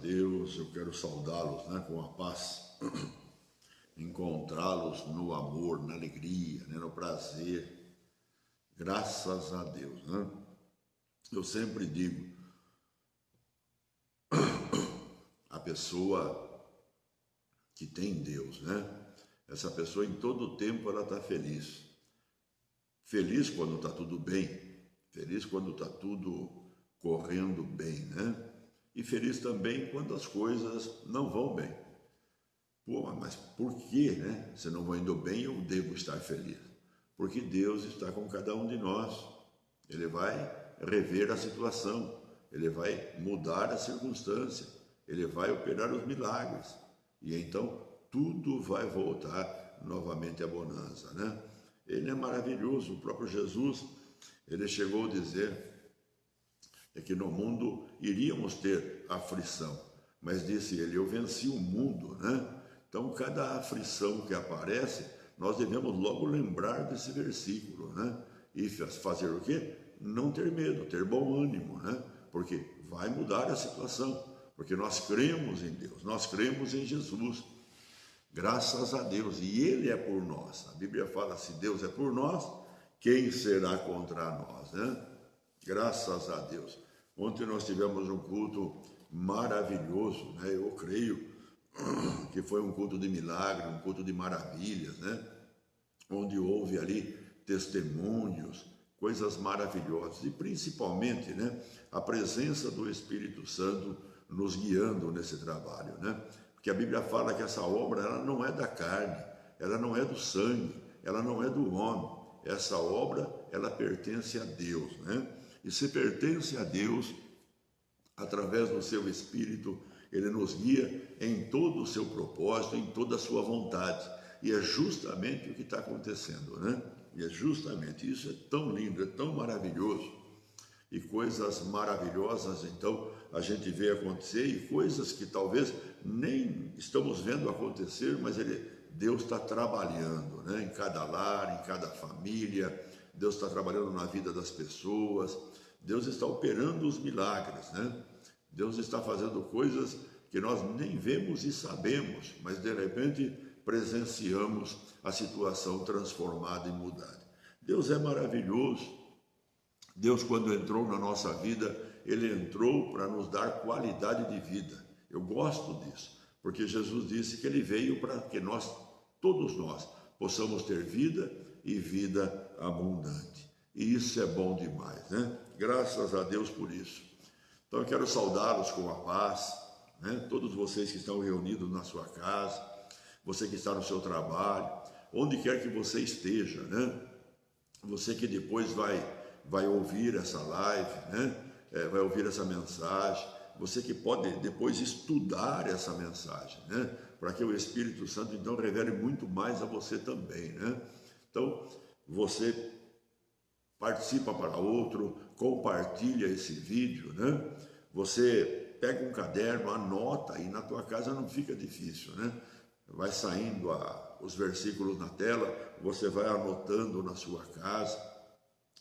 Deus, eu quero saudá-los, né, com a paz, encontrá-los no amor, na alegria, né, no prazer, graças a Deus, né? Eu sempre digo, a pessoa que tem Deus, né, essa pessoa em todo o tempo ela está feliz. Feliz quando está tudo bem, feliz quando está tudo correndo bem, né? E feliz também quando as coisas não vão bem. Pô, mas por que, né? Se não vai indo bem, eu devo estar feliz? Porque Deus está com cada um de nós. Ele vai rever a situação, Ele vai mudar a circunstância, Ele vai operar os milagres. E então tudo vai voltar novamente à bonança, né? Ele é maravilhoso, o próprio Jesus, ele chegou a dizer que no mundo iríamos ter aflição, mas disse ele, eu venci o mundo, né? Então, cada aflição que aparece, nós devemos logo lembrar desse versículo, né? E fazer o quê? Não ter medo, ter bom ânimo, né? Porque vai mudar a situação, porque nós cremos em Deus, nós cremos em Jesus, graças a Deus, e Ele é por nós. A Bíblia fala, se Deus é por nós, quem será contra nós, né? Graças a Deus. Ontem nós tivemos um culto maravilhoso, né? Eu creio que foi um culto de milagre, um culto de maravilhas, né? Onde houve ali testemunhos, coisas maravilhosas e principalmente, né, a presença do Espírito Santo nos guiando nesse trabalho, né? Porque a Bíblia fala que essa obra ela não é da carne, ela não é do sangue, ela não é do homem. Essa obra ela pertence a Deus, né? E se pertence a Deus, através do seu Espírito, Ele nos guia em todo o seu propósito, em toda a sua vontade. E é justamente o que está acontecendo, né? E é justamente isso, é tão lindo, é tão maravilhoso. E coisas maravilhosas, então, a gente vê acontecer, e coisas que talvez nem estamos vendo acontecer, mas Deus está trabalhando, né? Em cada lar, em cada família, Deus está trabalhando na vida das pessoas, Deus está operando os milagres, né? Deus está fazendo coisas que nós nem vemos e sabemos, mas de repente presenciamos a situação transformada e mudada. Deus é maravilhoso. Deus, quando entrou na nossa vida, Ele entrou para nos dar qualidade de vida. Eu gosto disso, porque Jesus disse que Ele veio para que nós, todos nós, possamos ter vida e vida abundante. E isso é bom demais, né? Graças a Deus por isso. Então eu quero saudá-los com a paz, né? Todos vocês que estão reunidos na sua casa, você que está no seu trabalho, onde quer que você esteja, né? Você que depois vai ouvir essa live, né? Vai ouvir essa mensagem, você que pode depois estudar essa mensagem, né? Para que o Espírito Santo então revele muito mais a você também, né? Então, você participa para outro, compartilha esse vídeo, né? Você pega um caderno, anota, e na tua casa não fica difícil, né? Vai saindo os versículos na tela, você vai anotando na sua casa,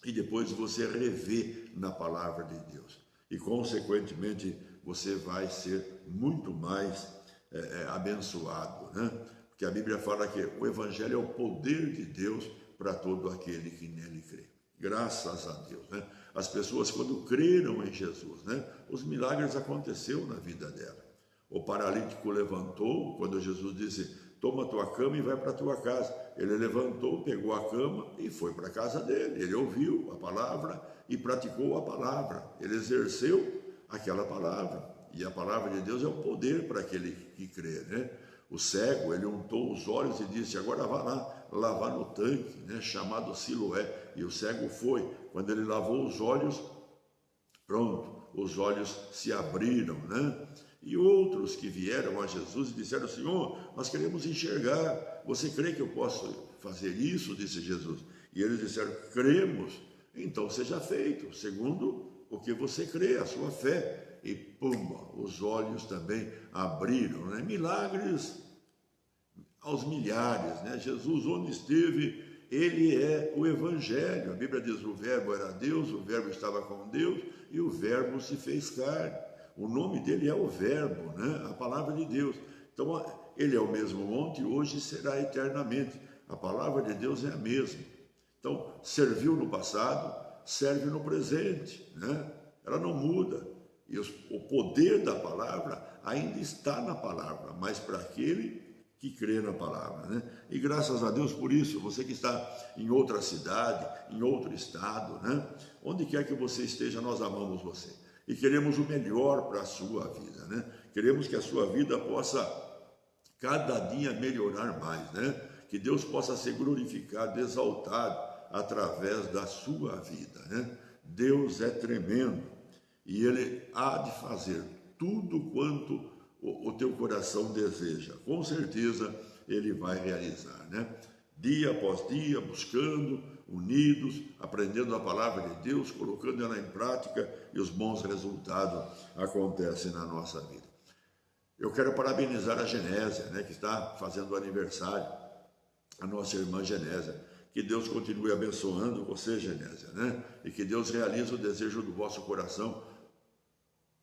e depois você revê na palavra de Deus. E, consequentemente, você vai ser muito mais abençoado, né? Porque a Bíblia fala que o Evangelho é o poder de Deus para todo aquele que nele crê. Graças a Deus, né? As pessoas, quando creram em Jesus, né, os milagres aconteceram na vida dela. O paralítico levantou, quando Jesus disse, toma a tua cama e vai para a tua casa. Ele levantou, pegou a cama e foi para a casa dele. Ele ouviu a palavra e praticou a palavra. Ele exerceu aquela palavra. E a palavra de Deus é o poder para aquele que crê, né? O cego, ele untou os olhos e disse, agora vá lá, lavar no tanque, né, chamado Siloé. E o cego foi. Quando ele lavou os olhos, pronto, os olhos se abriram, né? E outros que vieram a Jesus e disseram, Senhor, nós queremos enxergar, você crê que eu posso fazer isso? Disse Jesus. E eles disseram, cremos, então seja feito, segundo o que você crê, a sua fé. E pumba, os olhos também abriram, né? Milagres aos milhares, né? Jesus, onde esteve, Ele é o Evangelho. A Bíblia diz, o verbo era Deus, o verbo estava com Deus, e o verbo se fez carne. O nome dele é o Verbo, né? A palavra de Deus. Então, ele é o mesmo ontem, hoje e será eternamente. A palavra de Deus é a mesma. Então, serviu no passado, serve no presente, né? Ela não muda. E o poder da palavra ainda está na palavra, mas para aquele que crê na palavra, né? E graças a Deus por isso, você que está em outra cidade, em outro estado, né? Onde quer que você esteja, nós amamos você. E queremos o melhor para a sua vida, né? Queremos que a sua vida possa cada dia melhorar mais, né? Que Deus possa ser glorificado, exaltado através da sua vida, né? Deus é tremendo e Ele há de fazer tudo quanto o teu coração deseja. Com certeza Ele vai realizar, né? Dia após dia, buscando, unidos, aprendendo a palavra de Deus, colocando ela em prática e os bons resultados acontecem na nossa vida. Eu quero parabenizar a Genésia, né, que está fazendo aniversário, a nossa irmã Genésia. Que Deus continue abençoando você, Genésia, né? E que Deus realize o desejo do vosso coração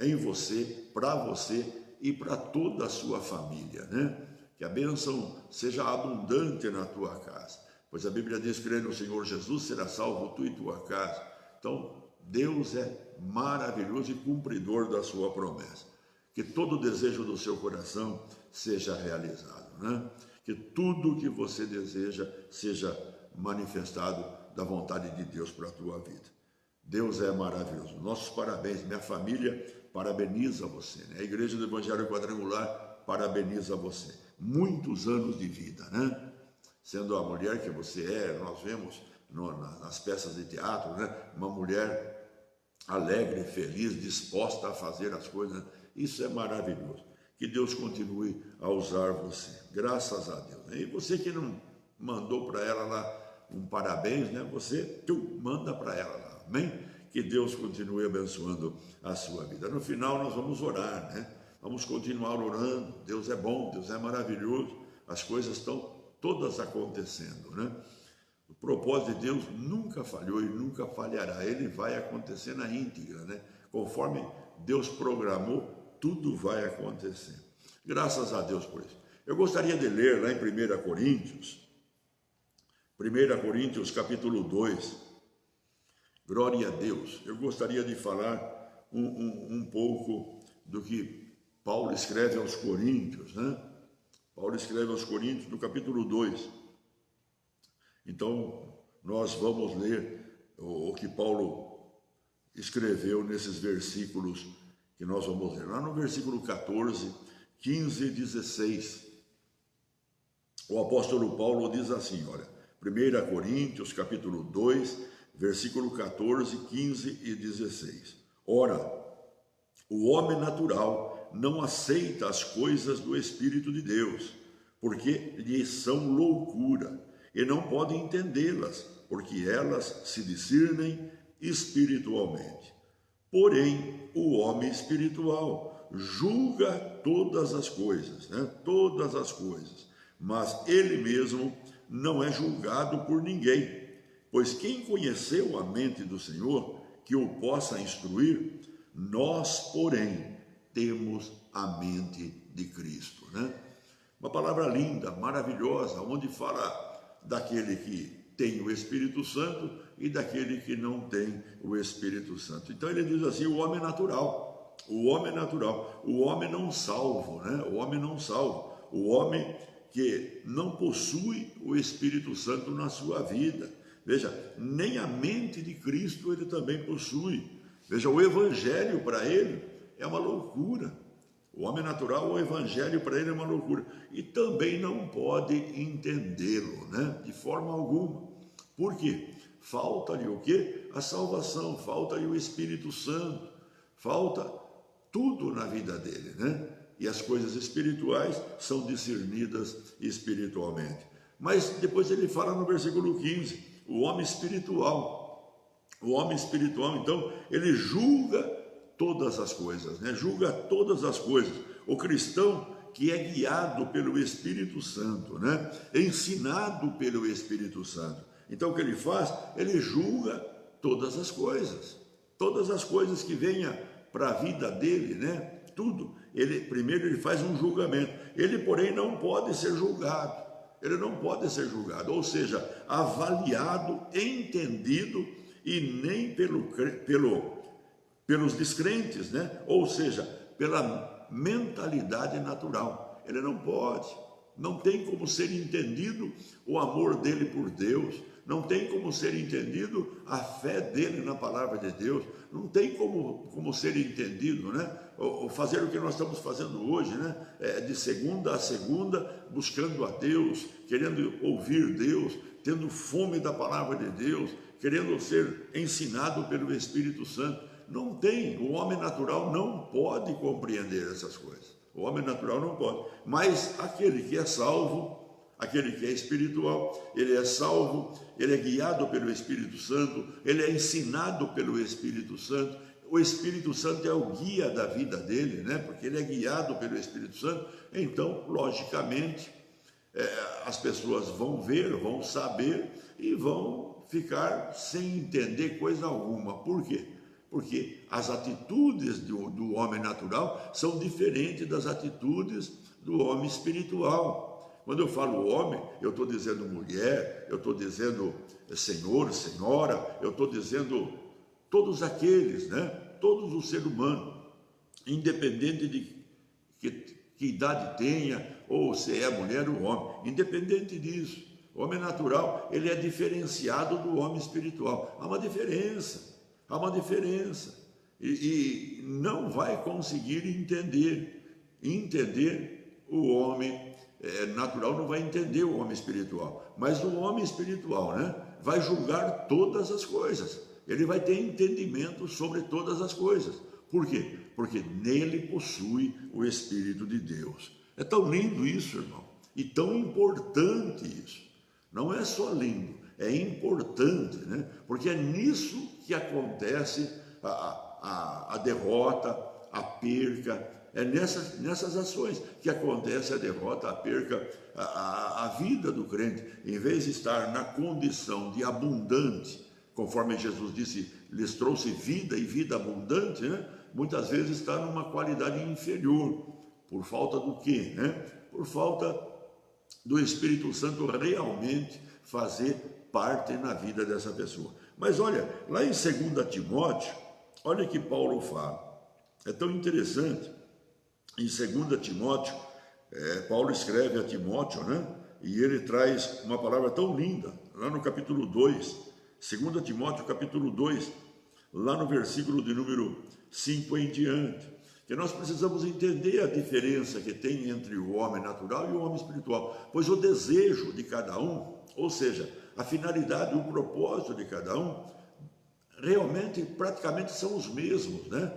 em você, para você e para toda a sua família, né? Que a bênção seja abundante na tua casa, pois a Bíblia diz: crê no Senhor Jesus, será salvo tu e tua casa. Então, Deus é maravilhoso e cumpridor da sua promessa. Que todo o desejo do seu coração seja realizado, né? Que tudo que você deseja seja manifestado da vontade de Deus para a tua vida. Deus é maravilhoso. Nossos parabéns, minha família parabeniza você, né? A Igreja do Evangelho Quadrangular parabeniza você. Muitos anos de vida, né? Sendo a mulher que você é, nós vemos nas peças de teatro, né? Uma mulher alegre, feliz, disposta a fazer as coisas, né? Isso é maravilhoso. Que Deus continue a usar você. Graças a Deus. E você que não mandou para ela lá um parabéns, né? Você manda para ela lá. Amém? Que Deus continue abençoando a sua vida. No final nós vamos orar, né? Vamos continuar orando. Deus é bom, Deus é maravilhoso. As coisas estão todas acontecendo, né? O propósito de Deus nunca falhou e nunca falhará. Ele vai acontecer na íntegra, né? Conforme Deus programou, tudo vai acontecer. Graças a Deus por isso. Eu gostaria de ler lá em 1 Coríntios capítulo 2. Glória a Deus. Eu gostaria de falar um pouco do que Paulo escreve aos Coríntios, né? Paulo escreve aos Coríntios no capítulo 2. Então, nós vamos ler o que Paulo escreveu nesses versículos que nós vamos ler. Lá no versículo 14, 15 e 16, o apóstolo Paulo diz assim, olha, 1 Coríntios, capítulo 2, versículo 14, 15 e 16. Ora, o homem natural não aceita as coisas do Espírito de Deus, porque lhe são loucura, e não pode entendê-las, porque elas se discernem espiritualmente. Porém, o homem espiritual julga todas as coisas, né? Todas as coisas, mas ele mesmo não é julgado por ninguém, pois quem conheceu a mente do Senhor, que o possa instruir? Nós, porém, temos a mente de Cristo, né? Uma palavra linda, maravilhosa, onde fala daquele que tem o Espírito Santo e daquele que não tem o Espírito Santo. Então ele diz assim, o homem natural, o homem não salvo, né? O homem não salvo, o homem que não possui o Espírito Santo na sua vida. Veja, nem a mente de Cristo ele também possui. Veja, o Evangelho para ele é uma loucura. O homem natural, o Evangelho para ele é uma loucura. E também não pode entendê-lo, né? De forma alguma. Por quê? Falta-lhe o quê? A salvação, falta-lhe o Espírito Santo, falta tudo na vida dele, né? E as coisas espirituais são discernidas espiritualmente. Mas depois ele fala no versículo 15, o homem espiritual, então, ele julga todas as coisas, né? Julga todas as coisas. O cristão que é guiado pelo Espírito Santo, né? Ensinado pelo Espírito Santo. Então o que ele faz? Ele julga todas as coisas que venha para a vida dele, né? Tudo. Primeiro ele faz um julgamento. Ele, porém, não pode ser julgado. Ele não pode ser julgado, ou seja, avaliado, entendido e nem pelos descrentes, né? Ou seja, pela mentalidade natural. Ele não pode. Não tem como ser entendido o amor dele por Deus, não tem como ser entendido a fé dele na palavra de Deus, não tem como ser entendido, né? Ou fazer o que nós estamos fazendo hoje, né? De segunda a segunda, buscando a Deus, querendo ouvir Deus, tendo fome da palavra de Deus, querendo ser ensinado pelo Espírito Santo. Não tem, o homem natural não pode compreender essas coisas. O homem natural não pode, mas aquele que é salvo, aquele que é espiritual, ele é salvo, ele é guiado pelo Espírito Santo, ele é ensinado pelo Espírito Santo. O Espírito Santo é o guia da vida dele, né? Porque ele é guiado pelo Espírito Santo. Então, logicamente, as pessoas vão ver, vão saber e vão ficar sem entender coisa alguma. Por quê? Porque as atitudes do homem natural são diferentes das atitudes do homem espiritual. Quando eu falo homem, eu estou dizendo mulher, eu estou dizendo senhor, senhora, eu estou dizendo todos aqueles, né? Todos os seres humanos, independente de que idade tenha, ou se é mulher ou homem, independente disso. O homem natural, ele é diferenciado do homem espiritual. Há uma diferença. Há uma diferença e não vai conseguir entender o homem natural, não vai entender o homem espiritual, mas o homem espiritual, né, vai julgar todas as coisas, ele vai ter entendimento sobre todas as coisas. Por quê? Porque nele possui o Espírito de Deus. É tão lindo isso, irmão, e tão importante isso. Não é só lindo, é importante, né? Porque é nisso que acontece a derrota, a perca, é nessas ações que acontece a derrota, a perca, a vida do crente. Em vez de estar na condição de abundante, conforme Jesus disse, lhes trouxe vida e vida abundante, né? Muitas vezes está numa qualidade inferior, por falta do quê, né? Por falta do Espírito Santo realmente fazer parte na vida dessa pessoa. Mas olha, lá em 2 Timóteo, olha que Paulo fala. É tão interessante. Em 2 Timóteo, Paulo escreve a Timóteo, né? E ele traz uma palavra tão linda, lá no capítulo 2, 2 Timóteo capítulo 2, lá no versículo de número 5 em diante, que nós precisamos entender a diferença que tem entre o homem natural e o homem espiritual, pois o desejo de cada um, ou seja, a finalidade, o propósito de cada um, realmente, praticamente são os mesmos, né?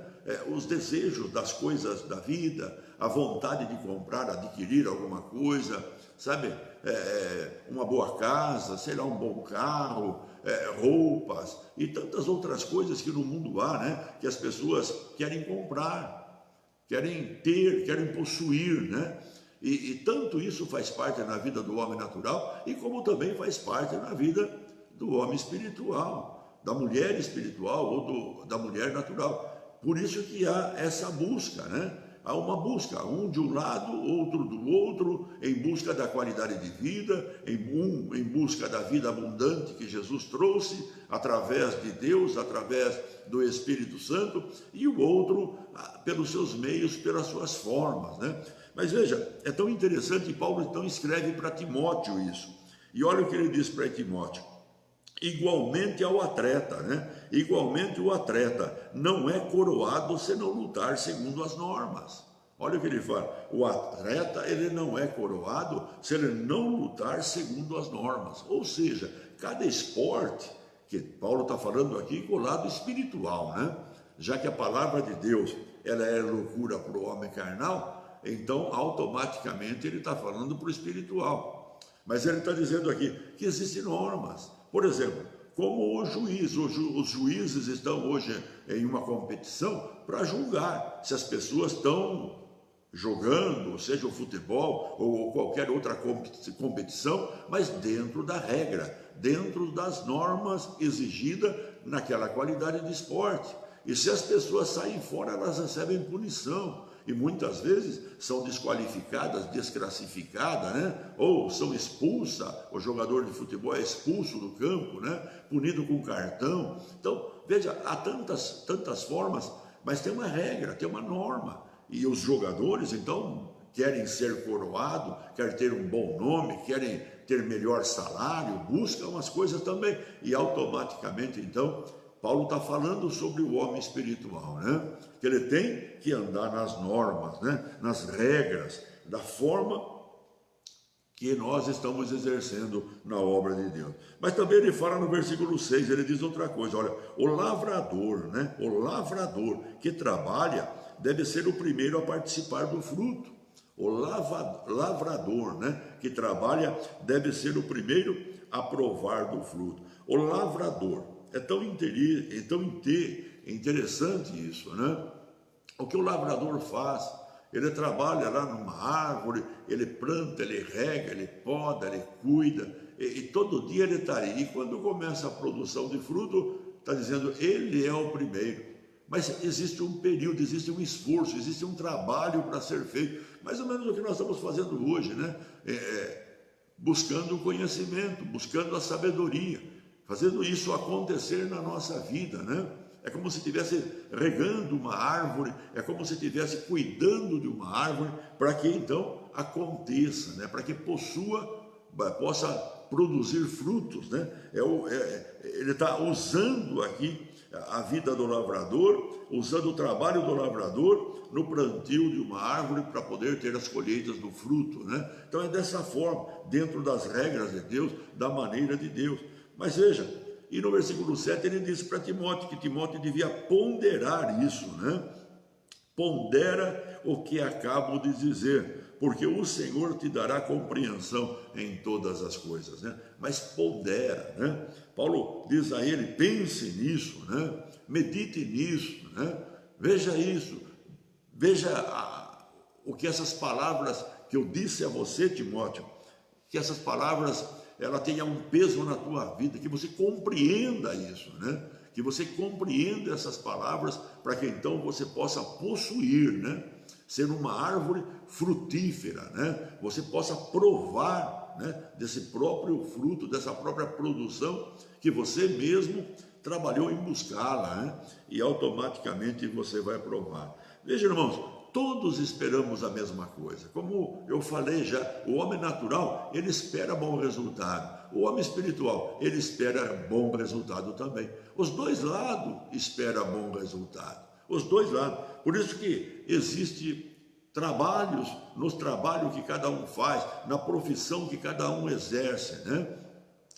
Os desejos das coisas da vida, a vontade de comprar, adquirir alguma coisa, sabe? Uma boa casa, sei lá, um bom carro, roupas e tantas outras coisas que no mundo há, né? Que as pessoas querem comprar, querem ter, querem possuir, né? E tanto isso faz parte na vida do homem natural e como também faz parte na vida do homem espiritual, da mulher espiritual ou da mulher natural. Por isso que há essa busca, né? Há uma busca, um de um lado, outro do outro, em busca da qualidade de vida, em busca da vida abundante que Jesus trouxe através de Deus, através do Espírito Santo, e o outro pelos seus meios, pelas suas formas, né? Mas veja, é tão interessante, Paulo então escreve para Timóteo isso. E olha o que ele diz para Timóteo. Igualmente ao atleta, né? Igualmente o atleta não é coroado se não lutar segundo as normas. Olha o que ele fala, o atleta ele não é coroado se ele não lutar segundo as normas. Ou seja, cada esporte, que Paulo está falando aqui com o lado espiritual, né? Já que a palavra de Deus ela é loucura para o homem carnal, então automaticamente ele está falando para o espiritual. Mas ele está dizendo aqui que existem normas. Por exemplo, como o juiz, os juízes estão hoje em uma competição para julgar se as pessoas estão jogando, seja o futebol ou qualquer outra competição, mas dentro da regra, dentro das normas exigidas naquela qualidade de esporte. E se as pessoas saem fora, elas recebem punição. E muitas vezes são desqualificadas, desclassificadas, né? Ou são expulsas, o jogador de futebol é expulso do campo, né? Punido com cartão. Então, veja, há tantas formas, mas tem uma regra, tem uma norma. E os jogadores, então, querem ser coroados, querem ter um bom nome, querem ter melhor salário, buscam as coisas também. E automaticamente, então, Paulo está falando sobre o homem espiritual, né? Que ele tem que andar nas normas, né? Nas regras, da forma que nós estamos exercendo na obra de Deus. Mas também ele fala no versículo 6, ele diz outra coisa, olha, o lavrador, né? O lavrador que trabalha deve ser o primeiro a participar do fruto. O lavrador, né? Que trabalha deve ser o primeiro a provar do fruto. O lavrador. É tão interessante isso, né? O que o lavrador faz, ele trabalha lá numa árvore, ele planta, ele rega, ele poda, ele cuida, e todo dia ele está aí. E quando começa a produção de fruto, está dizendo, ele é o primeiro. Mas existe um período, existe um esforço, existe um trabalho para ser feito, mais ou menos o que nós estamos fazendo hoje, né? Buscando o conhecimento, buscando a sabedoria, fazendo isso acontecer na nossa vida, né? É como se estivesse regando uma árvore, é como se estivesse cuidando de uma árvore, para que então aconteça, né? Para que possa produzir frutos, né? Ele está usando aqui a vida do lavrador, usando o trabalho do lavrador no plantio de uma árvore para poder ter as colheitas do fruto, né? Então é dessa forma, dentro das regras de Deus, da maneira de Deus. Mas veja, e no versículo 7 ele disse para Timóteo que Timóteo devia ponderar isso, né? Pondera o que acabo de dizer, porque o Senhor te dará compreensão em todas as coisas, né? Mas pondera, né? Paulo diz a ele, pense nisso, né? Medite nisso, né? Veja isso, veja o que essas palavras que eu disse a você, Timóteo, que essas palavras ela tenha um peso na tua vida, que você compreenda isso, né? Que você compreenda essas palavras para que então você possa possuir, né? Ser uma árvore frutífera, né? Você possa provar, né? Desse próprio fruto, dessa própria produção que você mesmo trabalhou em buscá-la, né? E automaticamente você vai provar. Veja, irmãos, todos esperamos a mesma coisa. Como eu falei já, o homem natural, ele espera bom resultado. O homem espiritual, ele espera bom resultado também. Os dois lados esperam bom resultado. Os dois lados. Por isso que existe trabalhos, nos trabalhos que cada um faz, na profissão que cada um exerce, né?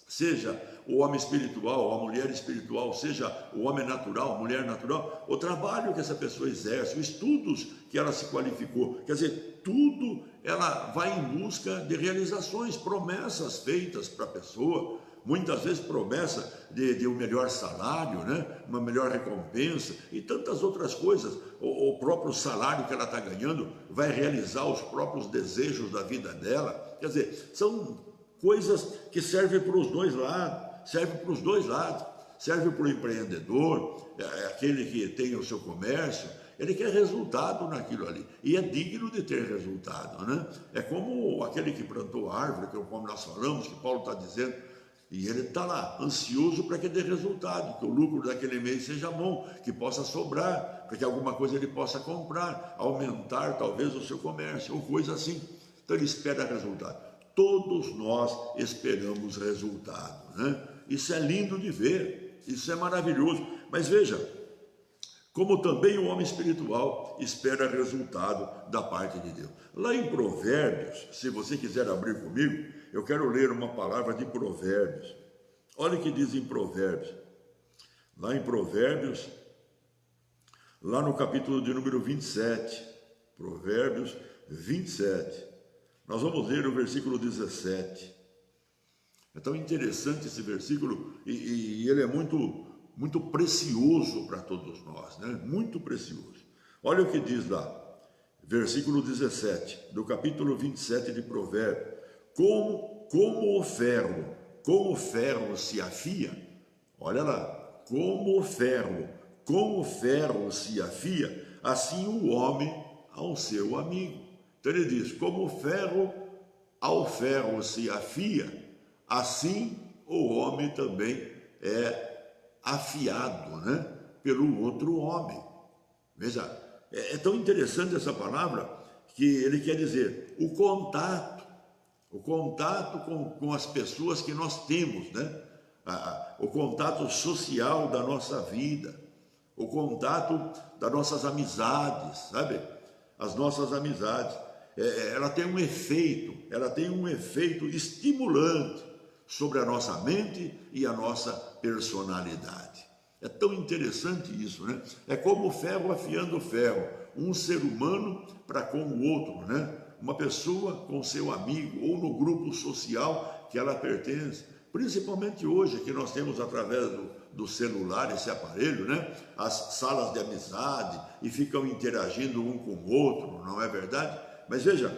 Seja o homem espiritual, a mulher espiritual, seja o homem natural, a mulher natural, o trabalho que essa pessoa exerce, os estudos que ela se qualificou, quer dizer, tudo ela vai em busca de realizações, promessas feitas para a pessoa, muitas vezes promessa de um melhor salário, né? Uma melhor recompensa e tantas outras coisas. O próprio salário que ela está ganhando vai realizar os próprios desejos da vida dela, quer dizer, são coisas que servem para os dois lados, serve para os dois lados, serve para o empreendedor, aquele que tem o seu comércio, ele quer resultado naquilo ali, e é digno de ter resultado, né? É como aquele que plantou a árvore, como nós falamos, que Paulo está dizendo, e ele está lá, ansioso para que dê resultado, que o lucro daquele mês seja bom, que possa sobrar, para que alguma coisa ele possa comprar, aumentar talvez o seu comércio, ou coisa assim. Então ele espera resultado. Todos nós esperamos resultado, né? Isso é lindo de ver, isso é maravilhoso. Mas veja, como também o homem espiritual espera resultado da parte de Deus. Lá em Provérbios, se você quiser abrir comigo, eu quero ler uma palavra de Provérbios. Olha o que diz em Provérbios. Lá em Provérbios, lá no capítulo de número 27, Provérbios 27. Nós vamos ler o versículo 17. É tão interessante esse versículo e ele é muito precioso para todos nós, né? Muito precioso. Olha o que diz lá, versículo 17, do capítulo 27 de Provérbios. Como o ferro se afia, olha lá, como o ferro como o ferro se afia, assim o homem ao seu amigo. Então ele diz, como o ferro ao ferro se afia, assim o homem também é afiado, né, pelo outro homem. Veja, é tão interessante essa palavra que ele quer dizer o contato com as pessoas que nós temos, né? O contato social da nossa vida, o contato das nossas amizades, sabe? As nossas amizades, ela tem um efeito estimulante sobre a nossa mente e a nossa personalidade. É tão interessante isso, né? É como o ferro afiando o ferro, um ser humano para com o outro, né? Uma pessoa com seu amigo ou no grupo social que ela pertence. Principalmente hoje, que nós temos através do celular, esse aparelho, né? As salas de amizade e ficam interagindo um com o outro, não é verdade? Mas veja,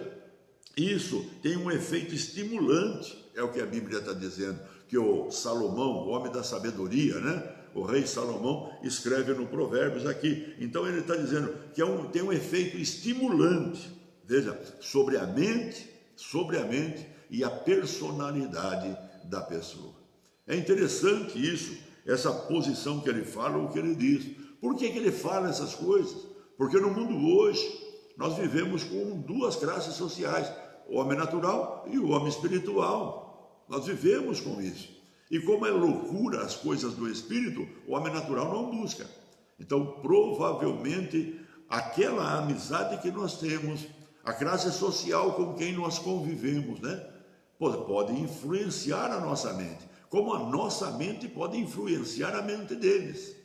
isso tem um efeito estimulante, é o que a Bíblia está dizendo, que o Salomão, o homem da sabedoria, né? O rei Salomão escreve no Provérbios aqui. Então ele está dizendo que tem um efeito estimulante, veja, sobre a mente e a personalidade da pessoa. É interessante isso, essa posição que ele fala, o que ele diz. Por que ele fala essas coisas? Porque no mundo hoje, nós vivemos com duas classes sociais, o homem natural e o homem espiritual. Nós vivemos com isso. E como é loucura as coisas do espírito, o homem natural não busca. Então, provavelmente, aquela amizade que nós temos, a classe social com quem nós convivemos, né? Pode influenciar a nossa mente, como a nossa mente pode influenciar a mente deles.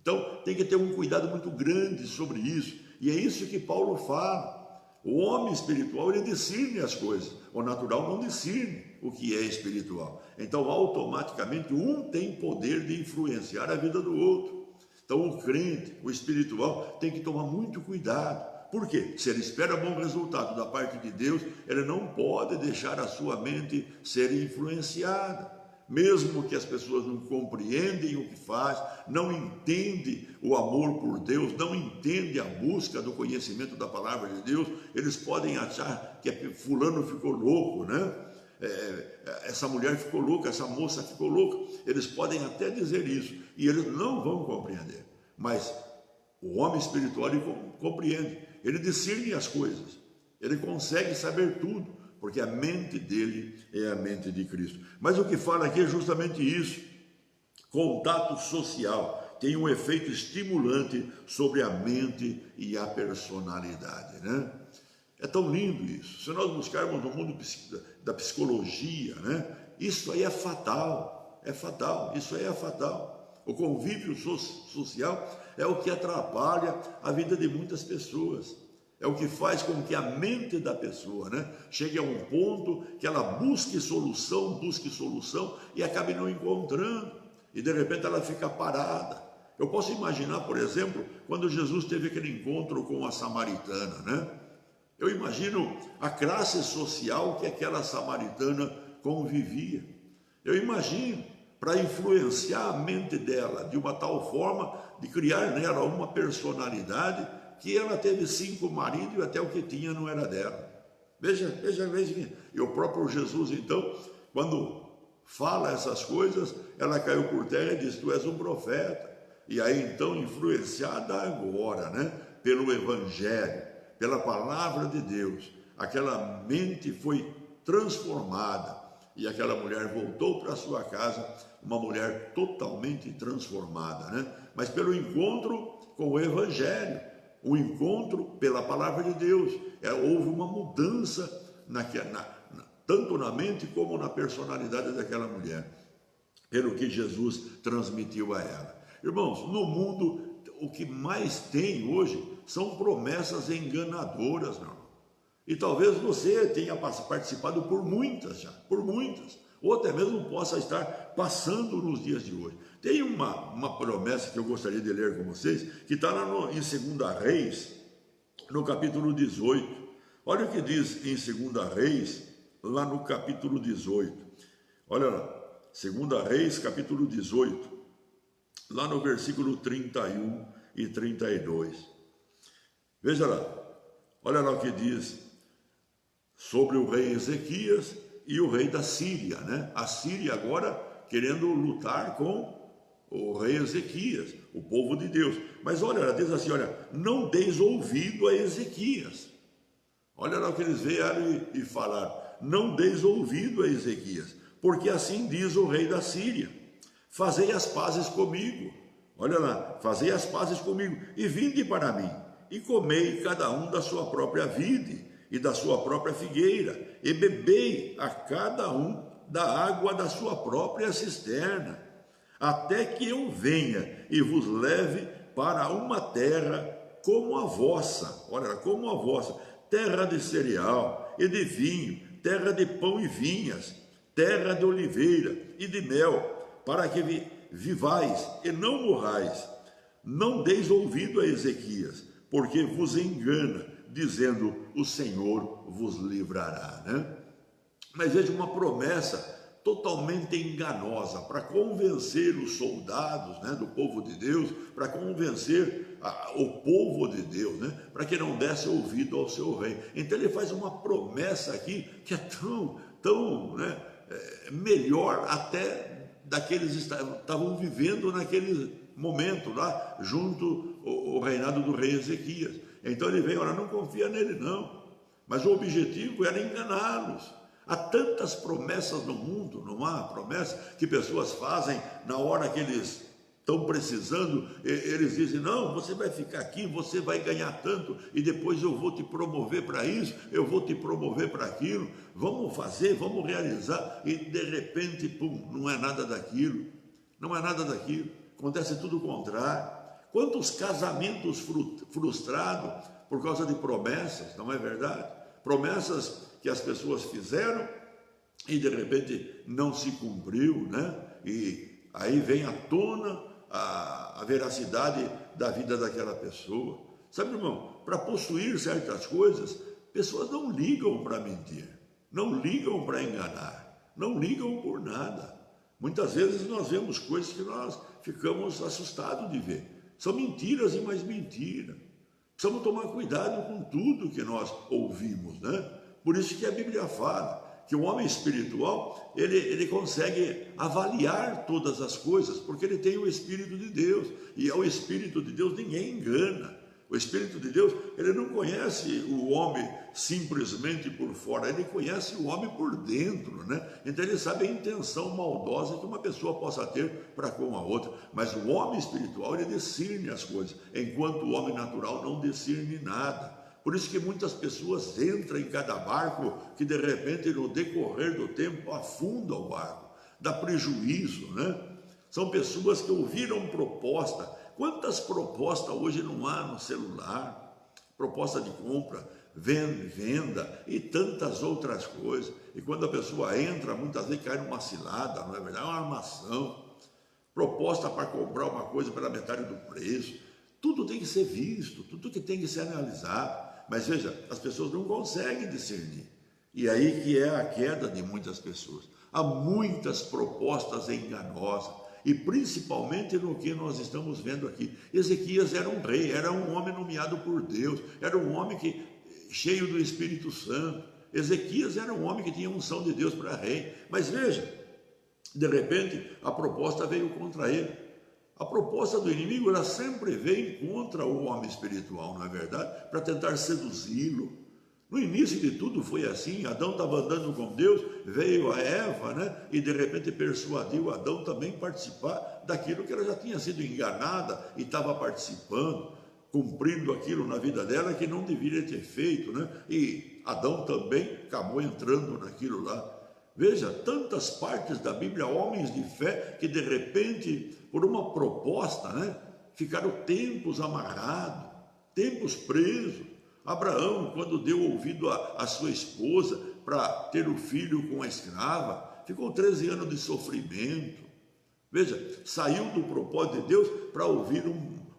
Então, tem que ter um cuidado muito grande sobre isso. E é isso que Paulo fala. O homem espiritual, ele discerne as coisas. O natural não discerne o que é espiritual. Então, automaticamente, um tem poder de influenciar a vida do outro. Então, o crente, o espiritual, tem que tomar muito cuidado. Por quê? Se ele espera bom resultado da parte de Deus, ele não pode deixar a sua mente ser influenciada. Mesmo que as pessoas não compreendem o que faz, não entendem o amor por Deus, não entendem a busca do conhecimento da palavra de Deus, eles podem achar que fulano ficou louco, né? Essa mulher ficou louca, essa moça ficou louca. Eles podem até dizer isso e eles não vão compreender. Mas o homem espiritual, ele compreende, ele discerne as coisas, ele consegue saber tudo, porque a mente dele é a mente de Cristo. Mas o que fala aqui é justamente isso. Contato social tem um efeito estimulante sobre a mente e a personalidade, né? É tão lindo isso. Se nós buscarmos no mundo da psicologia, né? Isso aí é fatal, isso aí é fatal. O convívio social é o que atrapalha a vida de muitas pessoas. É o que faz com que a mente da pessoa, né, chegue a um ponto que ela busque solução e acabe não encontrando. E de repente ela fica parada. Eu posso imaginar, por exemplo, quando Jesus teve aquele encontro com a samaritana, né? Eu imagino a classe social que aquela samaritana convivia. Eu imagino, para influenciar a mente dela de uma tal forma de criar nela uma personalidade que ela teve 5 maridos e até o que tinha não era dela. Veja. E o próprio Jesus, então, quando fala essas coisas, ela caiu por terra e disse, tu és um profeta. E aí, então, influenciada agora, né, pelo Evangelho, pela palavra de Deus, aquela mente foi transformada e aquela mulher voltou para sua casa, uma mulher totalmente transformada, né? Mas pelo encontro com o Evangelho, o encontro pela palavra de Deus, houve uma mudança tanto na mente como na personalidade daquela mulher, pelo que Jesus transmitiu a ela. Irmãos, no mundo, o que mais tem hoje são promessas enganadoras, meu irmão. E talvez você tenha participado por muitas, ou até mesmo possa estar passando nos dias de hoje. Tem uma promessa que eu gostaria de ler com vocês, que está lá em 2 Reis, no capítulo 18. Olha o que diz em 2 Reis, lá no capítulo 18. Olha lá, 2 Reis, capítulo 18, lá no versículo 31 e 32. Veja lá, olha lá o que diz sobre o rei Ezequias e o rei da Síria, né? A Síria agora querendo lutar com o rei Ezequias, o povo de Deus. Mas olha, ela diz assim, olha, não deis ouvido a Ezequias. Olha lá o que eles vieram e falaram, não deis ouvido a Ezequias, porque assim diz o rei da Síria, fazei as pazes comigo. Olha lá, fazei as pazes comigo e vinde para mim, e comei cada um da sua própria vide e da sua própria figueira, e bebei a cada um da água da sua própria cisterna, até que eu venha e vos leve para uma terra como a vossa, olha, como a vossa, terra de cereal e de vinho, terra de pão e vinhas, terra de oliveira e de mel, para que vivais e não morrais. Não deis ouvido a Ezequias, porque vos engana, dizendo, o Senhor vos livrará, né? Mas veja uma promessa totalmente enganosa para convencer os soldados, né, do povo de Deus, para convencer o povo de Deus, né, para que não desse ouvido ao seu rei. Então ele faz uma promessa aqui que é tão né, melhor até daqueles que estavam vivendo naquele momento lá, junto ao reinado do rei Ezequias. Então ele vem, olha, não confia nele não, mas o objetivo era enganá-los. Há tantas promessas no mundo, não há promessa que pessoas fazem na hora que eles estão precisando, eles dizem, não, você vai ficar aqui, você vai ganhar tanto, e depois eu vou te promover para isso, eu vou te promover para aquilo, vamos fazer, vamos realizar, e de repente, pum, não é nada daquilo, não é nada daquilo, acontece tudo o contrário. Quantos casamentos frustrados por causa de promessas, não é verdade? Promessas que as pessoas fizeram e de repente não se cumpriu, né? E aí vem à tona a veracidade da vida daquela pessoa. Sabe, irmão, para possuir certas coisas, pessoas não ligam para mentir, não ligam para enganar, não ligam por nada. Muitas vezes nós vemos coisas que nós ficamos assustados de ver. São mentiras e mais mentiras. Precisamos tomar cuidado com tudo que nós ouvimos, né? Por isso que a Bíblia fala que o homem espiritual, ele consegue avaliar todas as coisas, porque ele tem o Espírito de Deus, e ao Espírito de Deus ninguém engana. O Espírito de Deus, ele não conhece o homem simplesmente por fora, ele conhece o homem por dentro, né? Então ele sabe a intenção maldosa que uma pessoa possa ter para com a outra, mas o homem espiritual, ele discerne as coisas, enquanto o homem natural não discerne nada. Por isso que muitas pessoas entram em cada barco que de repente no decorrer do tempo afunda o barco, dá prejuízo, né? São pessoas que ouviram proposta. Quantas propostas hoje não há no celular? Proposta de compra, venda e tantas outras coisas. E quando a pessoa entra, muitas vezes cai numa cilada, não é verdade? É uma armação. Proposta para comprar uma coisa pela metade do preço. Tudo tem que ser visto, tudo que tem que ser analisado. Mas veja, as pessoas não conseguem discernir. E aí que é a queda de muitas pessoas. Há muitas propostas enganosas. E principalmente no que nós estamos vendo aqui. Ezequias era um rei, era um homem nomeado por Deus, era um homem cheio do Espírito Santo. Ezequias era um homem que tinha unção de Deus para rei. Mas veja, de repente a proposta veio contra ele. A proposta do inimigo, ela sempre vem contra o homem espiritual, não é verdade? Para tentar seduzi-lo. No início de tudo foi assim, Adão estava andando com Deus, veio a Eva, né? E de repente persuadiu Adão também participar daquilo que ela já tinha sido enganada e estava participando, cumprindo aquilo na vida dela que não deveria ter feito, né? E Adão também acabou entrando naquilo lá. Veja, tantas partes da Bíblia, homens de fé que de repente, por uma proposta, né? Ficaram tempos amarrados, tempos presos. Abraão, quando deu ouvido à sua esposa para ter o filho com a escrava, ficou 13 anos de sofrimento. Veja, saiu do propósito de Deus para ouvir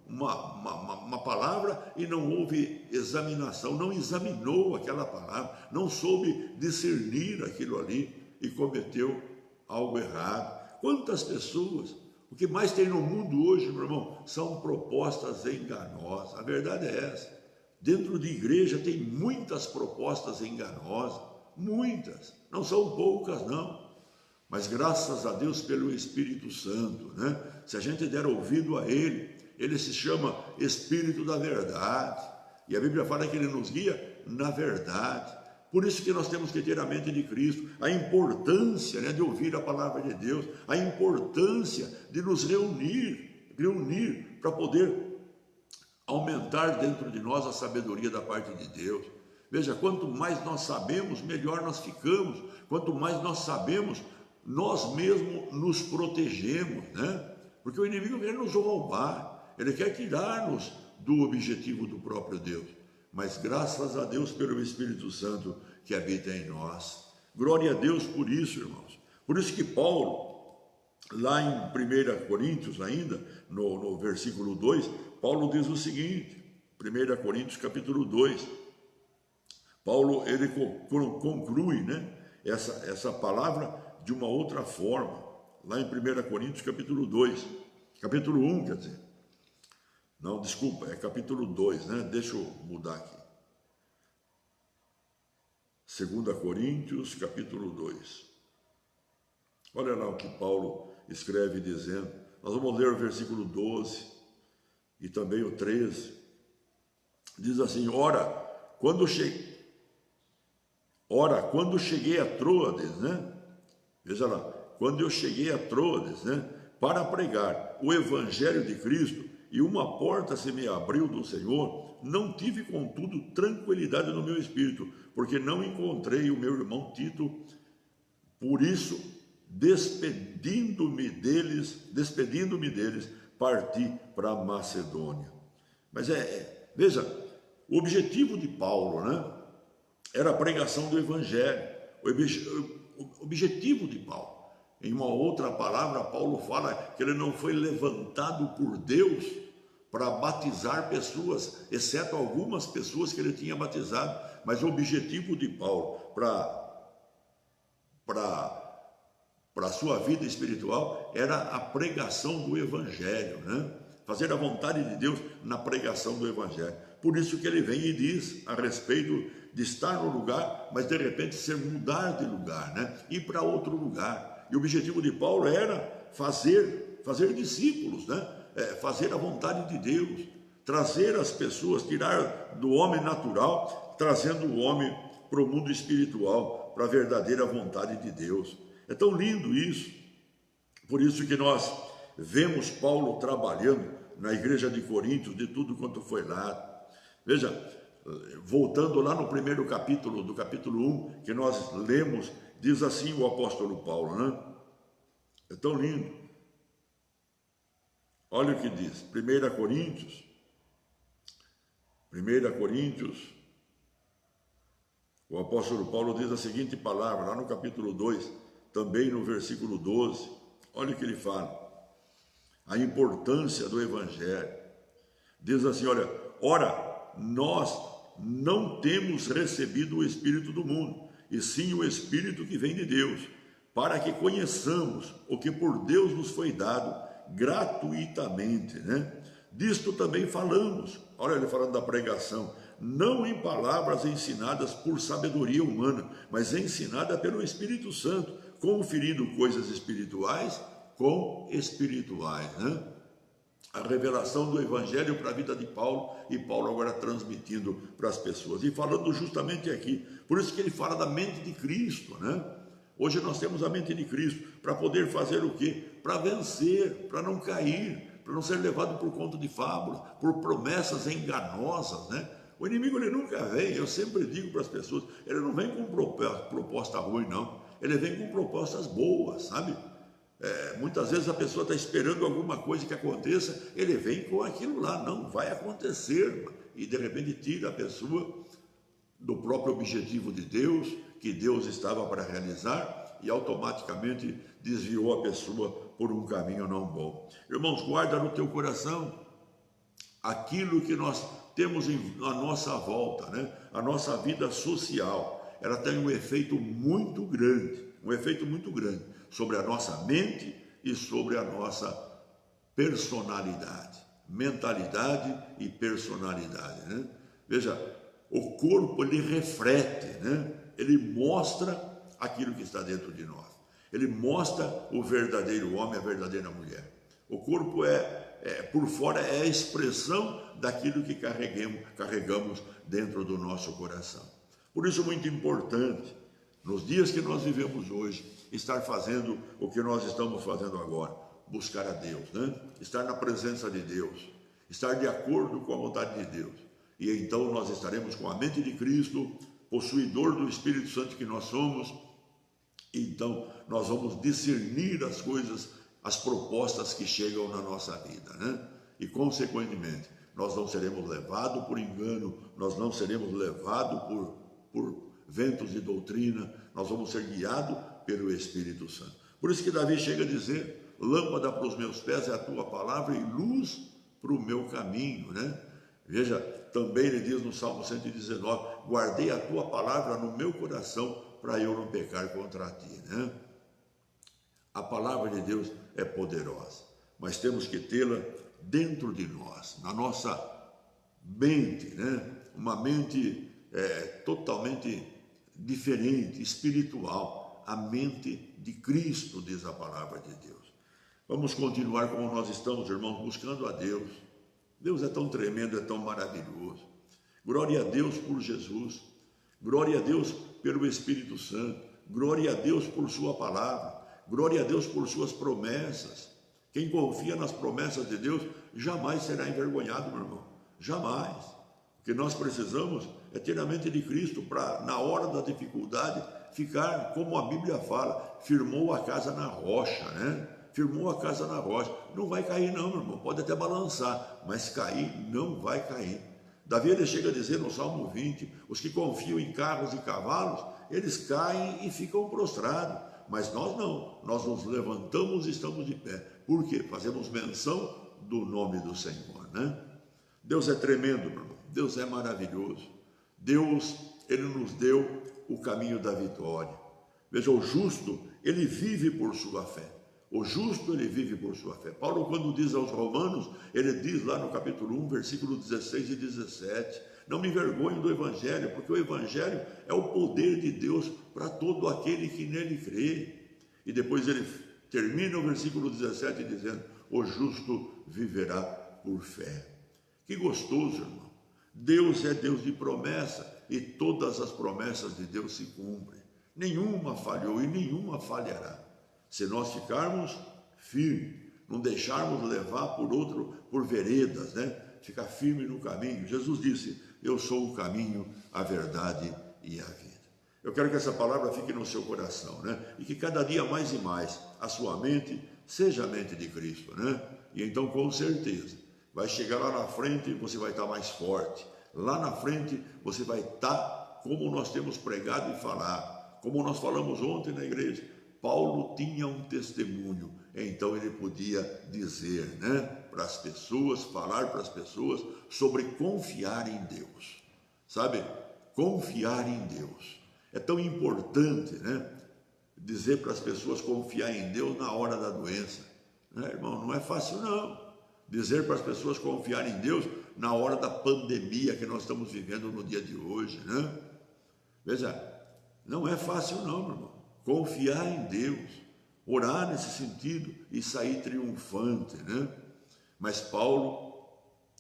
uma palavra e não houve examinação, não examinou aquela palavra, não soube discernir aquilo ali e cometeu algo errado. Quantas pessoas, o O que mais tem no mundo hoje, meu irmão, são propostas enganosas. A verdade é essa. Dentro de igreja tem muitas propostas enganosas, muitas, não são poucas não. Mas graças a Deus pelo Espírito Santo, né? Se a gente der ouvido a ele se chama Espírito da Verdade. E a Bíblia fala que ele nos guia na verdade. Por isso que nós temos que ter a mente de Cristo, a importância, né, de ouvir a palavra de Deus, a importância de nos reunir para poder aumentar dentro de nós a sabedoria da parte de Deus. Veja, quanto mais nós sabemos, melhor nós ficamos. Quanto mais nós sabemos, nós mesmos nos protegemos, né? Porque o inimigo quer nos roubar, ele quer tirar-nos do objetivo do próprio Deus. Mas graças a Deus pelo Espírito Santo que habita em nós. Glória a Deus por isso, irmãos. Por isso que Paulo, lá em 1 Coríntios ainda, no versículo 2, Paulo diz o seguinte, 1 Coríntios capítulo 2, Paulo ele conclui, né, essa palavra de uma outra forma, lá em 1 Coríntios capítulo 2, capítulo 1, quer dizer, não, desculpa, é capítulo 2, né? Deixa eu mudar aqui. 2 Coríntios, capítulo 2. Olha lá o que Paulo escreve dizendo. Nós vamos ler o versículo 12 e também o 13. Diz assim, Ora, quando cheguei a Troades, né? Veja lá, quando eu cheguei a Troades, né? Para pregar o Evangelho de Cristo, e uma porta se me abriu do Senhor, não tive, contudo, tranquilidade no meu espírito, porque não encontrei o meu irmão Tito. Por isso, despedindo-me deles, parti para a Macedônia. Mas veja, o objetivo de Paulo, né, era a pregação do Evangelho. O objetivo de Paulo. Em uma outra palavra, Paulo fala que ele não foi levantado por Deus para batizar pessoas, exceto algumas pessoas que ele tinha batizado, mas o objetivo de Paulo para a sua vida espiritual era a pregação do Evangelho, né? Fazer a vontade de Deus na pregação do Evangelho. Por isso que ele vem e diz a respeito de estar no lugar, mas de repente mudar de lugar, né? Ir para outro lugar. E o objetivo de Paulo era fazer discípulos, né? Fazer a vontade de Deus, trazer as pessoas, tirar do homem natural, trazendo o homem para o mundo espiritual, para a verdadeira vontade de Deus. É tão lindo isso. Por isso que nós vemos Paulo trabalhando na igreja de Coríntios, de tudo quanto foi lá. Veja, voltando lá no primeiro capítulo, do capítulo 1, que nós lemos, diz assim o apóstolo Paulo, né? É tão lindo. Olha o que diz, 1 Coríntios, o apóstolo Paulo diz a seguinte palavra, lá no capítulo 2, também no versículo 12, olha o que ele fala, a importância do Evangelho. Diz assim, olha, ora, nós não temos recebido o Espírito do mundo, e sim o Espírito que vem de Deus, para que conheçamos o que por Deus nos foi dado gratuitamente, né? Disto também falamos, olha ele falando da pregação, não em palavras ensinadas por sabedoria humana, mas ensinada pelo Espírito Santo, conferindo coisas espirituais com espirituais, né? A revelação do Evangelho para a vida de Paulo, e Paulo agora transmitindo para as pessoas, e falando justamente aqui, por isso que ele fala da mente de Cristo, né? Hoje nós temos a mente de Cristo para poder fazer o quê? Para vencer, para não cair, para não ser levado por conta de fábulas, por promessas enganosas, né? O inimigo ele nunca vem, eu sempre digo para as pessoas, ele não vem com proposta ruim, não. Ele vem com propostas boas, sabe? Muitas vezes a pessoa está esperando alguma coisa que aconteça, ele vem com aquilo lá, não vai acontecer, e de repente tira a pessoa do próprio objetivo de Deus, que Deus estava para realizar, e automaticamente desviou a pessoa por um caminho não bom. Irmãos, guarda no teu coração aquilo que nós temos à nossa volta, né? A nossa vida social, ela tem um efeito muito grande sobre a nossa mente e sobre a nossa personalidade, mentalidade e personalidade, né? Veja, o corpo ele reflete, né? Ele mostra aquilo que está dentro de nós. Ele mostra o verdadeiro homem, a verdadeira mulher. O corpo por fora é a expressão daquilo que carregamos dentro do nosso coração. Por isso é muito importante, nos dias que nós vivemos hoje, estar fazendo o que nós estamos fazendo agora, buscar a Deus, né? Estar na presença de Deus, estar de acordo com a vontade de Deus. E então nós estaremos com a mente de Cristo, possuidor do Espírito Santo que nós somos. Então nós vamos discernir as coisas, as propostas que chegam na nossa vida, né? E consequentemente, nós não seremos levados por engano, nós não seremos levados por ventos de doutrina, nós vamos ser guiados pelo Espírito Santo. Por isso que Davi chega a dizer: lâmpada para os meus pés é a tua palavra e luz para o meu caminho, né? Veja, também ele diz no Salmo 119, guardei a tua palavra no meu coração para eu não pecar contra ti, né? A palavra de Deus é poderosa, mas temos que tê-la dentro de nós, na nossa mente, né? Uma mente totalmente diferente, espiritual, a mente de Cristo, diz a palavra de Deus. Vamos continuar como nós estamos, irmãos, buscando a Deus. Deus é tão tremendo, é tão maravilhoso. Glória a Deus por Jesus, glória a Deus pelo Espírito Santo, glória a Deus por sua palavra, glória a Deus por suas promessas. Quem confia nas promessas de Deus jamais será envergonhado, meu irmão, jamais. O que nós precisamos é ter a mente de Cristo para, na hora da dificuldade, ficar, como a Bíblia fala, firmou a casa na rocha, né? Firmou a casa na rocha. Não vai cair não, meu irmão, pode até balançar, mas cair não vai cair. Davi ele chega a dizer no Salmo 20, os que confiam em carros e cavalos, eles caem e ficam prostrados, mas nós não, nós nos levantamos e estamos de pé. Por quê? Fazemos menção do nome do Senhor, né? Deus é tremendo, meu irmão, Deus é maravilhoso. Deus, ele nos deu o caminho da vitória. Veja, o justo, ele vive por sua fé. O justo, ele vive por sua fé. Paulo, quando diz aos Romanos, ele diz lá no capítulo 1, versículo 16 e 17, não me envergonho do Evangelho, porque o Evangelho é o poder de Deus para todo aquele que nele crê. E depois ele termina o versículo 17 dizendo, o justo viverá por fé. Que gostoso, irmão. Deus é Deus de promessa e todas as promessas de Deus se cumprem. Nenhuma falhou e nenhuma falhará. Se nós ficarmos firmes, não deixarmos levar por veredas, né? Ficar firme no caminho. Jesus disse, eu sou o caminho, a verdade e a vida. Eu quero que essa palavra fique no seu coração, né? E que cada dia mais e mais a sua mente seja a mente de Cristo, né? E então, com certeza, vai chegar lá na frente e você vai estar mais forte. Lá na frente você vai estar como nós temos pregado e falado. Como nós falamos ontem na igreja, Paulo tinha um testemunho, então ele podia dizer, né, para as pessoas, falar para as pessoas sobre confiar em Deus. Sabe? Confiar em Deus. É tão importante, né, dizer para as pessoas confiar em Deus na hora da doença. Né, irmão, não é fácil não. Dizer para as pessoas confiar em Deus na hora da pandemia que nós estamos vivendo no dia de hoje, né? Veja, não é fácil não, meu irmão. Confiar em Deus, orar nesse sentido e sair triunfante, né? Mas Paulo,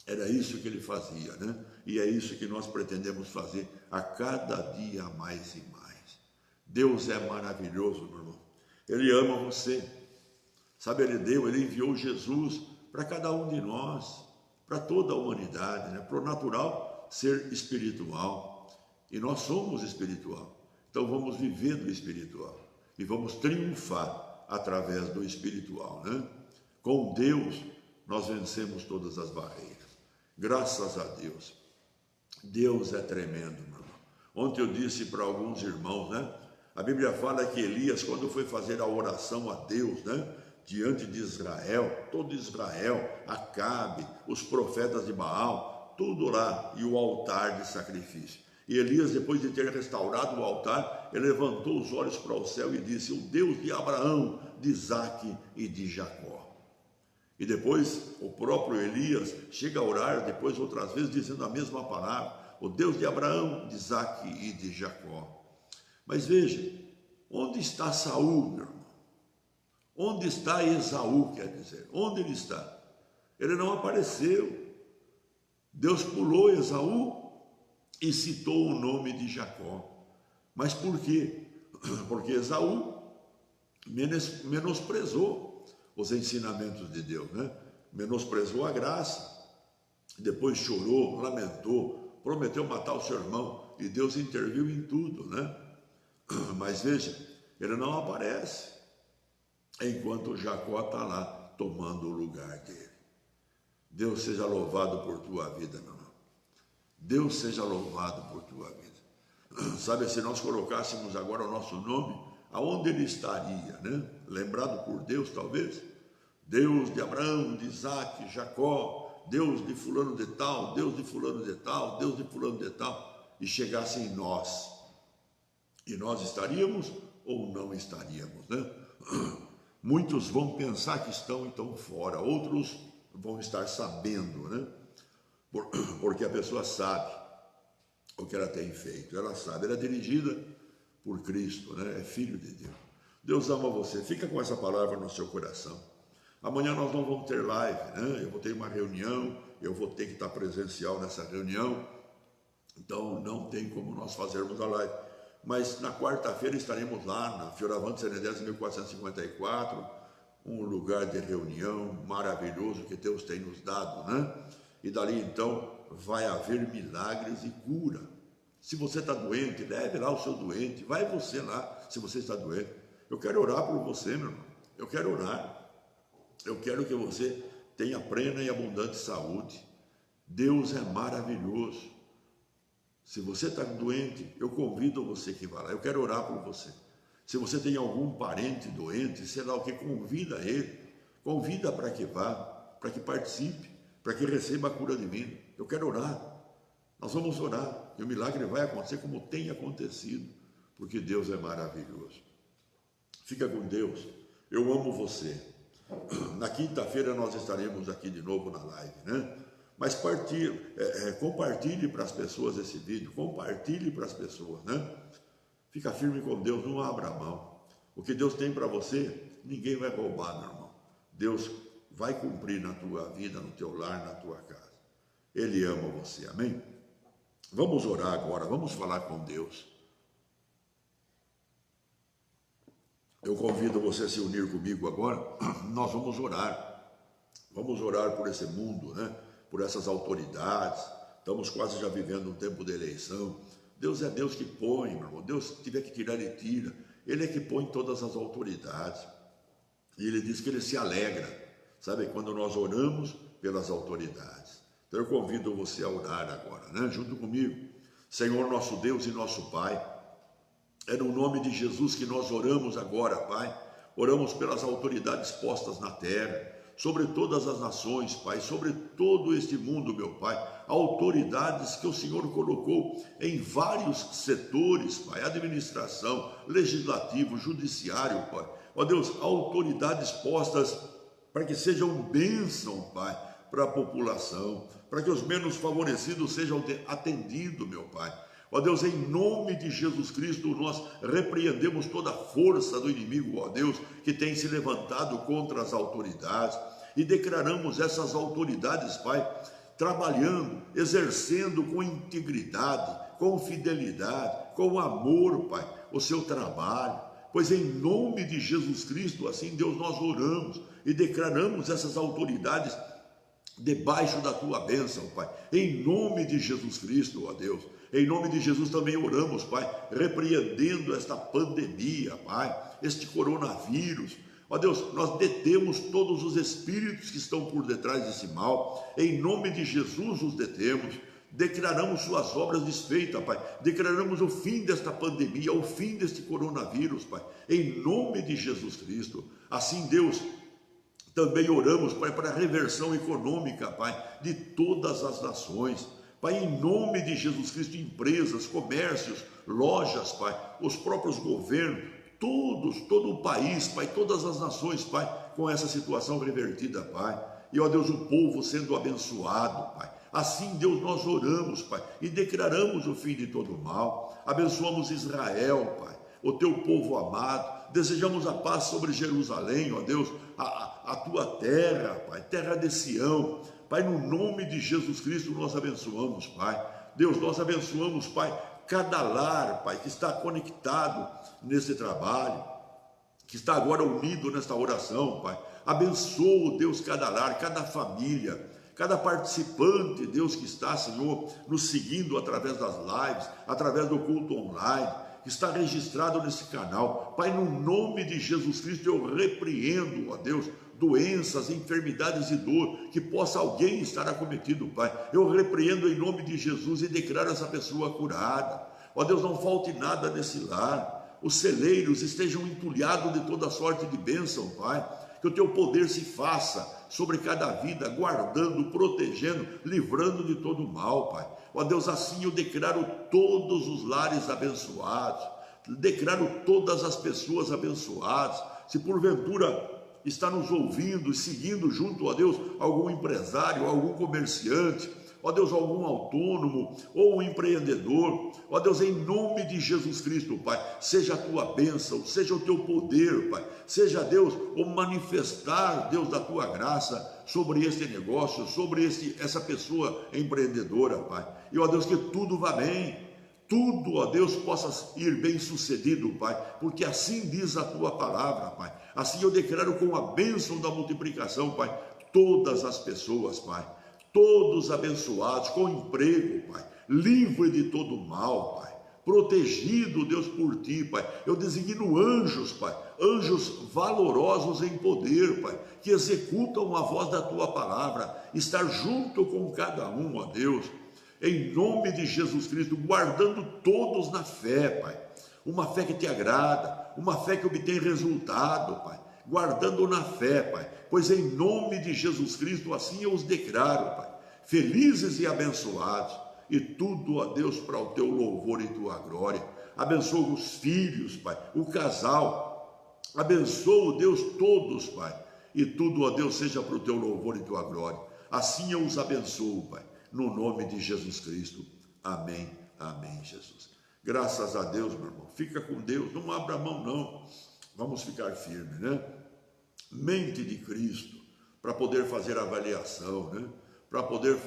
era isso que ele fazia, né? E é isso que nós pretendemos fazer a cada dia mais e mais. Deus é maravilhoso, meu irmão. Ele ama você. Sabe, ele enviou Jesus para cada um de nós, para toda a humanidade, né? Para o natural ser espiritual. E nós somos espiritual. Então vamos viver do espiritual e vamos triunfar através do espiritual, né? Com Deus nós vencemos todas as barreiras. Graças a Deus. Deus é tremendo, meu irmão. Ontem eu disse para alguns irmãos, né? A Bíblia fala que Elias, quando foi fazer a oração a Deus, né? Diante de Israel, todo Israel, Acabe, os profetas de Baal, tudo lá, e o altar de sacrifício. E Elias, depois de ter restaurado o altar, ele levantou os olhos para o céu e disse, o Deus de Abraão, de Isaque e de Jacó. E depois o próprio Elias chega a orar, depois outras vezes dizendo a mesma palavra, o Deus de Abraão, de Isaque e de Jacó. Mas veja, onde está Saul, meu irmão? Onde está Esaú, quer dizer? Onde ele está? Ele não apareceu. Deus pulou Esaú e citou o nome de Jacó. Mas por quê? Porque Esaú menosprezou os ensinamentos de Deus, né? Menosprezou a graça, depois chorou, lamentou, prometeu matar o seu irmão, e Deus interviu em tudo, né? Mas veja, ele não aparece, enquanto Jacó está lá, tomando o lugar dele. Deus seja louvado por tua vida, meu irmão. Deus seja louvado por tua vida. Sabe, se nós colocássemos agora o nosso nome, aonde ele estaria, né? Lembrado por Deus, talvez? Deus de Abraão, de Isaque, Jacó, Deus de fulano de tal, Deus de fulano de tal, Deus de fulano de tal, e chegasse em nós. E nós estaríamos ou não estaríamos, né? Muitos vão pensar que estão então fora, outros vão estar sabendo, né? Porque a pessoa sabe o que ela tem feito, ela sabe, ela é dirigida por Cristo, né? É filho de Deus. Deus ama você, fica com essa palavra no seu coração. Amanhã nós não vamos ter live, né? Eu vou ter uma reunião, eu vou ter que estar presencial nessa reunião, então não tem como nós fazermos a live. Mas na quarta-feira estaremos lá na Fioravante Senedese 1454, um lugar de reunião maravilhoso que Deus tem nos dado, né? E dali então vai haver milagres e cura. Se você está doente, leve lá o seu doente, vai você lá, se você está doente. Eu quero orar por você, meu irmão, eu quero orar. Eu quero que você tenha plena e abundante saúde. Deus é maravilhoso. Se você está doente, eu convido você que vá lá, eu quero orar por você. Se você tem algum parente doente, sei lá o que, convida ele, convida para que vá, para que participe, para que receba a cura divina. Eu quero orar, nós vamos orar, e o milagre vai acontecer como tem acontecido, porque Deus é maravilhoso. Fica com Deus, eu amo você. Na quinta-feira nós estaremos aqui de novo na live, né? Mas compartilhe para as pessoas esse vídeo, compartilhe para as pessoas, né? Fica firme com Deus, não abra mão. O que Deus tem para você, ninguém vai roubar, meu irmão. Deus vai cumprir na tua vida, no teu lar, na tua casa. Ele ama você, amém? Vamos orar agora, vamos falar com Deus. Eu convido você a se unir comigo agora, nós vamos orar. Vamos orar por esse mundo, né? Por essas autoridades. Estamos quase já vivendo um tempo de eleição. Deus é Deus que põe, meu irmão. Deus, se tiver que tirar, Ele tira. Ele é que põe todas as autoridades. E Ele diz que Ele se alegra, sabe, quando nós oramos pelas autoridades. Então eu convido você a orar agora, né? Junto comigo. Senhor nosso Deus e nosso Pai, é no nome de Jesus que nós oramos agora, Pai. Oramos pelas autoridades postas na terra, sobre todas as nações, Pai, sobre todo este mundo, meu Pai, autoridades que o Senhor colocou em vários setores, Pai, administração, legislativo, judiciário, Pai, ó Deus, autoridades postas para que sejam bênção, Pai, para a população, para que os menos favorecidos sejam atendidos, meu Pai. Ó Deus, em nome de Jesus Cristo, nós repreendemos toda a força do inimigo, ó Deus, que tem se levantado contra as autoridades, e declaramos essas autoridades, Pai, trabalhando, exercendo com integridade, com fidelidade, com amor, Pai, o seu trabalho. Pois em nome de Jesus Cristo, assim, Deus, nós oramos e declaramos essas autoridades debaixo da tua bênção, Pai, em nome de Jesus Cristo, ó Deus. Em nome de Jesus também oramos, Pai, repreendendo esta pandemia, Pai, este coronavírus. Ó Deus, nós detemos todos os espíritos que estão por detrás desse mal. Em nome de Jesus os detemos. Declaramos suas obras desfeitas, Pai. Declaramos o fim desta pandemia, o fim deste coronavírus, Pai. Em nome de Jesus Cristo. Assim, Deus, também oramos, Pai, para a reversão econômica, Pai, de todas as nações. Pai, em nome de Jesus Cristo, empresas, comércios, lojas, Pai, os próprios governos, todo o país, Pai, todas as nações, Pai, com essa situação revertida, Pai. E, ó Deus, o povo sendo abençoado, Pai. Assim, Deus, nós oramos, Pai, e declaramos o fim de todo o mal. Abençoamos Israel, Pai, o teu povo amado. Desejamos a paz sobre Jerusalém, ó Deus, a tua terra, Pai, terra de Sião. Pai, no nome de Jesus Cristo, nós abençoamos, Pai. Deus, nós abençoamos, Pai, cada lar, Pai, que está conectado nesse trabalho, que está agora unido nesta oração, Pai. Abençoa, Deus, cada lar, cada família, cada participante, Deus, que está, Senhor, nos seguindo através das lives, através do culto online, que está registrado nesse canal. Pai, no nome de Jesus Cristo, eu repreendo, ó Deus, doenças, enfermidades e dor, que possa alguém estar acometido, Pai. Eu repreendo em nome de Jesus e declaro essa pessoa curada. Ó Deus, não falte nada nesse lar. Os celeiros estejam entulhados de toda sorte de bênção, Pai. Que o teu poder se faça sobre cada vida, guardando, protegendo, livrando de todo o mal, Pai. Ó Deus, assim eu declaro todos os lares abençoados, declaro todas as pessoas abençoadas. Se porventura está nos ouvindo e seguindo junto, ó Deus, algum empresário, algum comerciante, ó Deus, algum autônomo ou um empreendedor, ó Deus, em nome de Jesus Cristo, Pai, seja a tua bênção, seja o teu poder, Pai, seja, Deus, o manifestar, Deus, da tua graça sobre este negócio, sobre essa pessoa empreendedora, Pai, e ó Deus, que tudo vá bem, tudo, ó Deus, possa ir bem sucedido, Pai, porque assim diz a tua palavra, Pai. Assim eu declaro com a bênção da multiplicação, Pai, todas as pessoas, Pai, todos abençoados, com emprego, Pai, livre de todo mal, Pai, protegido, Deus, por Ti, Pai. Eu designo anjos, Pai, anjos valorosos em poder, Pai, que executam a voz da Tua palavra, estar junto com cada um, ó Deus, em nome de Jesus Cristo, guardando todos na fé, Pai, uma fé que Te agrada, uma fé que obtém resultado, Pai, guardando na fé, Pai, pois em nome de Jesus Cristo, assim eu os declaro, Pai, felizes e abençoados, e tudo, ó Deus, para o Teu louvor e Tua glória. Abençoa os filhos, Pai, o casal, abençoa, Deus, todos, Pai, e tudo, ó Deus, seja para o Teu louvor e Tua glória. Assim eu os abençoo, Pai, no nome de Jesus Cristo. Amém, amém, Jesus. Graças a Deus, meu irmão. Fica com Deus, não abra a mão, não. Vamos ficar firmes, né? Mente de Cristo, para poder fazer avaliação, né? Para poder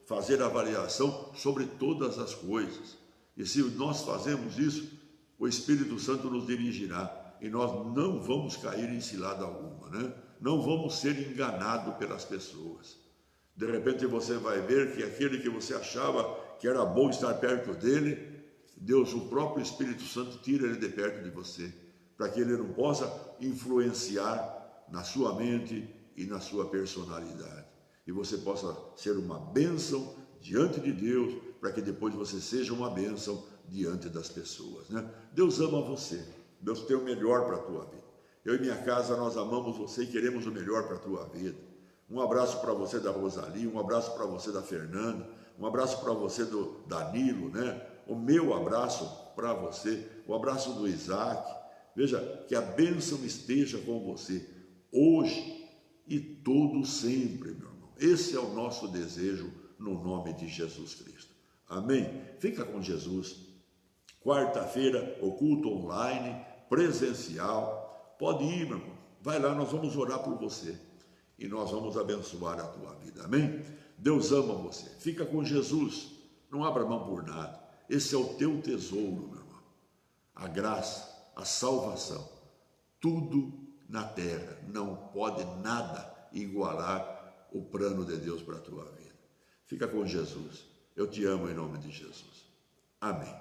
fazer avaliação sobre todas as coisas. E se nós fazemos isso, o Espírito Santo nos dirigirá e nós não vamos cair em cilada alguma, né? Não vamos ser enganados pelas pessoas. De repente você vai ver que aquele que você achava que era bom estar perto dele, Deus, o próprio Espírito Santo, tira ele de perto de você, para que ele não possa influenciar na sua mente e na sua personalidade. E você possa ser uma bênção diante de Deus, para que depois você seja uma bênção diante das pessoas, né? Deus ama você, Deus tem o melhor para a tua vida. Eu e minha casa, nós amamos você e queremos o melhor para a tua vida. Um abraço para você da Rosalie, um abraço para você da Fernanda, um abraço para você do Danilo, né? O meu abraço para você, o abraço do Isaac. Veja, que a bênção esteja com você, hoje e todo sempre, meu irmão. Esse é o nosso desejo no nome de Jesus Cristo. Amém? Fica com Jesus. Quarta-feira, o culto online, presencial. Pode ir, meu irmão. Vai lá, nós vamos orar por você. E nós vamos abençoar a tua vida, amém? Deus ama você, fica com Jesus, não abra mão por nada, esse é o teu tesouro, meu irmão, a graça, a salvação, tudo na terra, não pode nada igualar o plano de Deus para a tua vida. Fica com Jesus, eu te amo em nome de Jesus, amém.